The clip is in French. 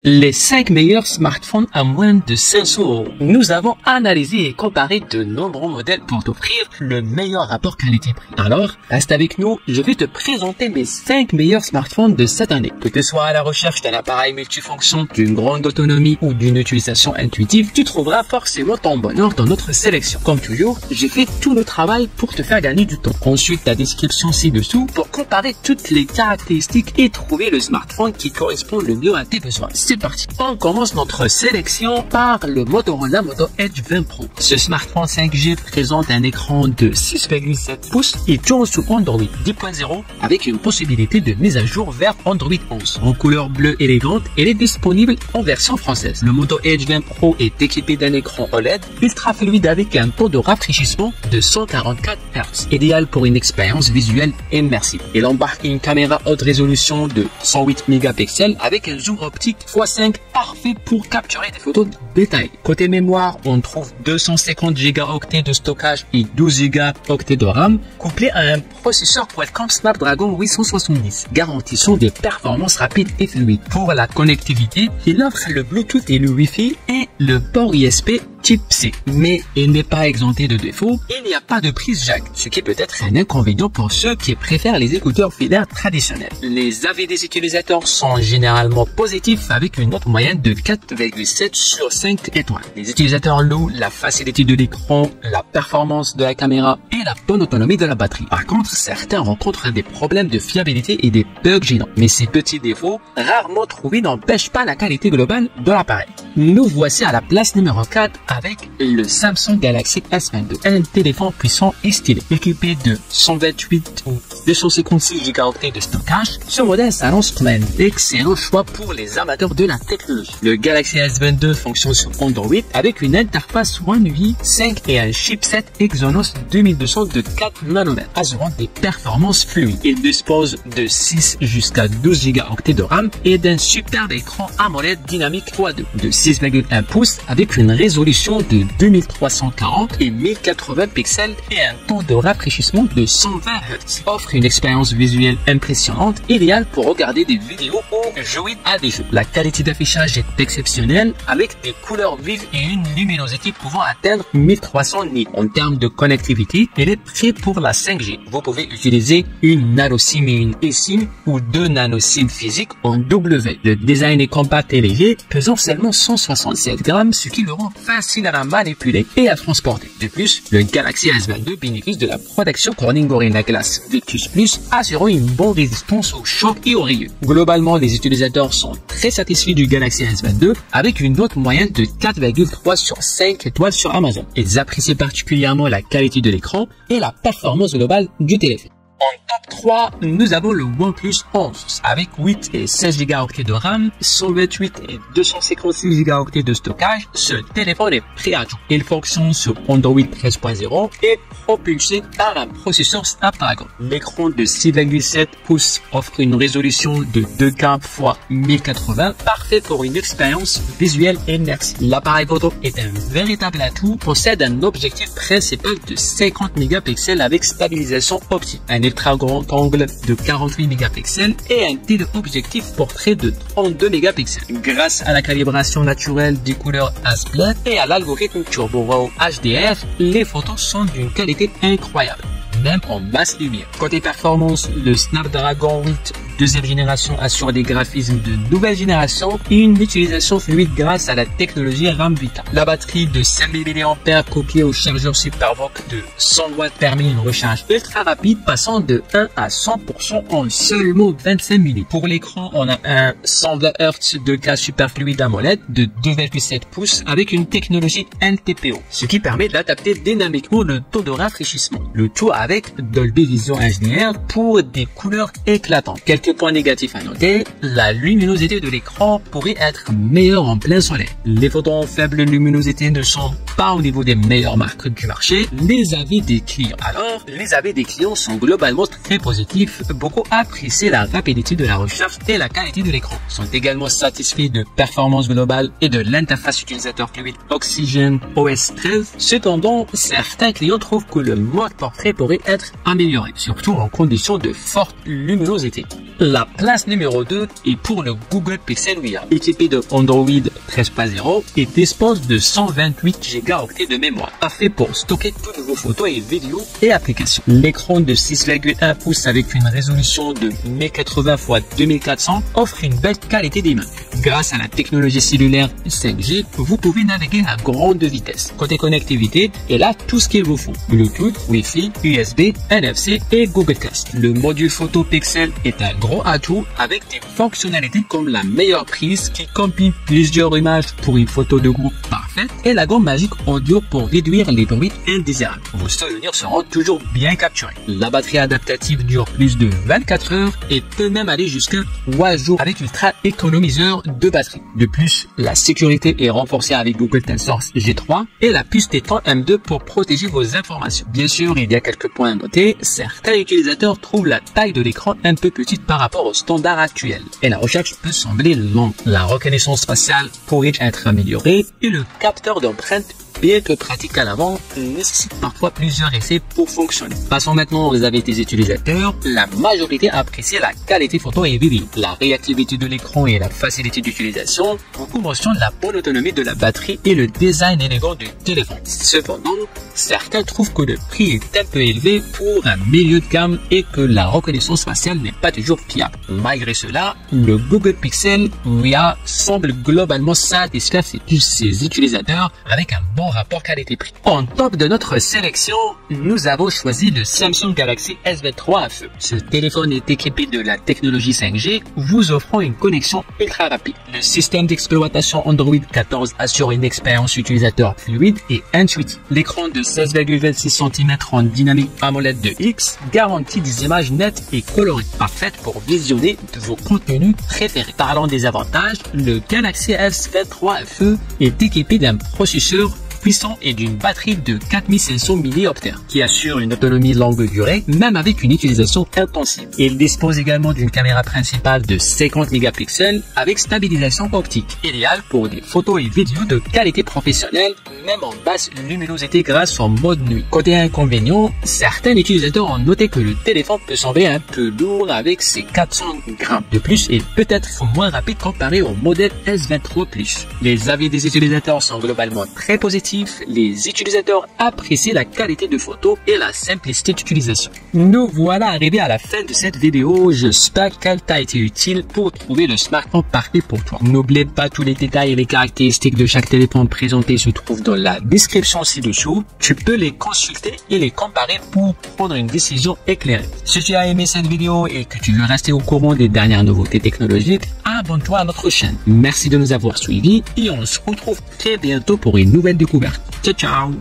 Les 5 meilleurs smartphones à moins de 500 €. Nous avons analysé et comparé de nombreux modèles pour t'offrir le meilleur rapport qualité-prix. Alors, reste avec nous, je vais te présenter mes 5 meilleurs smartphones de cette année. Que tu sois à la recherche d'un appareil multifonction, d'une grande autonomie ou d'une utilisation intuitive, tu trouveras forcément ton bonheur dans notre sélection. Comme toujours, j'ai fait tout le travail pour te faire gagner du temps. Consulte la description ci-dessous pour comparer toutes les caractéristiques et trouver le smartphone qui correspond le mieux à tes besoins. C'est parti. On commence notre sélection par le Motorola Moto Edge 20 Pro. Ce smartphone 5G présente un écran de 6,7 pouces et tourne sous Android 10.0 avec une possibilité de mise à jour vers Android 11. En couleur bleue élégante, elle est disponible en version française. Le Moto Edge 20 Pro est équipé d'un écran OLED ultra fluide avec un taux de rafraîchissement de 144 Hz, idéal pour une expérience visuelle immersive. Il embarque une caméra haute résolution de 108 mégapixels avec un zoom optique x5 parfait pour capturer des photos détaillées. Côté mémoire, on trouve 250 Go de stockage et 12 Go de RAM, couplé à un processeur Qualcomm Snapdragon 870, garantissant des performances rapides et fluides. Pour la connectivité, il offre le Bluetooth et le Wi-Fi et le port USB Type C, mais il n'est pas exempté de défauts. Il n'y a pas de prise jack, ce qui peut être un inconvénient pour ceux qui préfèrent les écouteurs filaires traditionnels. Les avis des utilisateurs sont généralement positifs avec une note moyenne de 4,7 sur 5 étoiles. Les utilisateurs louent la facilité de l'écran, la performance de la caméra et la bonne autonomie de la batterie. Par contre, certains rencontrent des problèmes de fiabilité et des bugs gênants. Mais ces petits défauts, rarement trouvés, n'empêchent pas la qualité globale de l'appareil. Nous voici à la place numéro 4 avec le Samsung Galaxy S22, un téléphone puissant et stylé. Équipé de 128 ou 256 Go de stockage, ce modèle s'annonce comme un excellent choix pour les amateurs de la technologie. Le Galaxy S22 fonctionne sur Android avec une interface One UI 5 et un chipset Exynos 2200 de 4 nanomètres, assurant des performances fluides. Il dispose de 6 jusqu'à 12 Go de RAM et d'un superbe écran AMOLED dynamique 3.2 de 6,1 pouces avec une résolution de 2340 et 1080 pixels et un taux de rafraîchissement de 120 Hz. Offre une expérience visuelle impressionnante, idéale pour regarder des vidéos ou jouer à des jeux. La qualité d'affichage est exceptionnelle avec des couleurs vives et une luminosité pouvant atteindre 1300 nits. En termes de connectivité, elle est prête pour la 5G. Vous pouvez utiliser une nano SIM et une eSIM ou 2 nano SIM physiques en W. Le design est compact et léger, pesant seulement 167 grammes, ce qui le rend facile à manipuler et à transporter. De plus, le Galaxy S22 bénéficie de la protection Corning Gorilla Glass Victus Plus, assurant une bonne résistance aux chocs et aux rayures. Globalement, les utilisateurs sont très satisfaits du Galaxy S22 avec une note moyenne de 4,3 sur 5 étoiles sur Amazon. Ils apprécient particulièrement la qualité de l'écran et la performance globale du téléphone. En top 3, nous avons le OnePlus 11 avec 8 et 16 Go de RAM, 128 et 256 Go de stockage. Ce téléphone est prêt à tout. Il fonctionne sur Android 13.0 et propulsé par un processeur Snapdragon. L'écran de 6,7 pouces offre une résolution de 2K x 1080, parfait pour une expérience visuelle immersive. L'appareil photo est un véritable atout, possède un objectif principal de 50 mégapixels avec stabilisation optique, un ultra grand angle de 48 mégapixels et un téléobjectif portrait de 32 mégapixels. Grâce à la calibration naturelle des couleurs A-split et à l'algorithme Turbo RAW HDR, les photos sont d'une qualité incroyable, même en basse lumière. Côté performance, le Snapdragon 8 deuxième génération assure des graphismes de nouvelle génération et une utilisation fluide grâce à la technologie RAM Vita. La batterie de 5000 mAh couplée au chargeur Superbook de 100 watts permet une recharge ultra rapide passant de 1 à 100% en seulement 25 minutes. Pour l'écran, on a un 120 Hz 2K Super Fluid AMOLED de 2,7 pouces avec une technologie LTPO, ce qui permet d'adapter dynamiquement le taux de rafraîchissement. Le tout avec Dolby Vision HDR pour des couleurs éclatantes. Quelques points négatifs à noter, la luminosité de l'écran pourrait être meilleure en plein soleil. Les photos en faible luminosité ne sont pas au niveau des meilleures marques du marché. Les avis des clients. Alors, les avis des clients sont globalement très positifs. Beaucoup apprécient la rapidité de la recherche et la qualité de l'écran. Ils sont également satisfaits de performance globale et de l'interface utilisateur fluide Oxygen OS 13. Cependant, certains clients trouvent que le mode portrait pourrait être amélioré, surtout en conditions de forte luminosité. La place numéro 2 est pour le Google Pixel VR, équipé de Android 13.0 et dispose de 128 Go de mémoire, parfait pour stocker toutes vos photos et vidéos et applications. L'écran de 6,1 pouces avec une résolution de 1080 x 2400 offre une belle qualité d'image. Grâce à la technologie cellulaire 5G, vous pouvez naviguer à grande vitesse. Côté connectivité, et là tout ce qu'il vous faut: Bluetooth, Wi-Fi, USB, NFC et Google Cast. Le module photo Pixel est un gros atout avec des fonctionnalités comme la meilleure prise qui combine plusieurs images pour une photo de groupe parfaite et la gomme magique audio pour réduire les bruits indésirables. Vos souvenirs seront toujours bien capturés. La batterie adaptative dure plus de 24 heures et peut même aller jusqu'à 3 jours avec ultra économiseur de batterie. De plus, la sécurité est renforcée avec Google Tensor G3 et la puce T30 M2 pour protéger vos informations. Bien sûr, il y a quelques points à noter. Certains utilisateurs trouvent la taille de l'écran un peu petite par rapport au standard actuel et la recherche peut sembler lente. La reconnaissance faciale pourrait être améliorée et le capteur d'empreinte, bien que pratique à l'avant, nécessite parfois plusieurs essais pour fonctionner. Passons maintenant aux avis des utilisateurs. La majorité apprécie la qualité photo et vidéo, la réactivité de l'écran et la facilité d'utilisation. Beaucoup mentionnent la bonne autonomie de la batterie et le design élégant du téléphone. Cependant, certains trouvent que le prix est un peu élevé pour un milieu de gamme et que la reconnaissance faciale n'est pas toujours fiable. Malgré cela, le Google Pixel VR semble globalement satisfaire ses utilisateurs avec un bon rapport qualité-prix. En top de notre sélection, nous avons choisi le Samsung Galaxy S23 FE. Ce téléphone est équipé de la technologie 5G, vous offrant une connexion ultra rapide. Le système d'exploitation Android 14 assure une expérience utilisateur fluide et intuitive. L'écran de 16,26 cm en dynamique AMOLED de X garantit des images nettes et colorées, parfaites pour visionner de vos contenus préférés. Parlant des avantages, le Galaxy S23 FE est équipé d'un processeur puissant et d'une batterie de 4500 mAh qui assure une autonomie longue durée même avec une utilisation intensive. Il dispose également d'une caméra principale de 50 mégapixels avec stabilisation optique, idéale pour des photos et vidéos de qualité professionnelle même en basse luminosité grâce au mode nuit. Côté inconvénient, certains utilisateurs ont noté que le téléphone peut sembler un peu lourd avec ses 400 grammes. De plus, il peut être moins rapide comparé au modèle S23 Plus. Les avis des utilisateurs sont globalement très positifs. Les utilisateurs apprécient la qualité de photo et la simplicité d'utilisation. Nous voilà arrivés à la fin de cette vidéo. J'espère qu'elle t'a été utile pour trouver le smartphone parfait pour toi. N'oubliez pas, tous les détails et les caractéristiques de chaque téléphone présenté se trouvent dans la description ci-dessous. Tu peux les consulter et les comparer pour prendre une décision éclairée. Si tu as aimé cette vidéo et que tu veux rester au courant des dernières nouveautés technologiques, abonne-toi à notre chaîne. Merci de nous avoir suivis et on se retrouve très bientôt pour une nouvelle découverte. Ciao, ciao!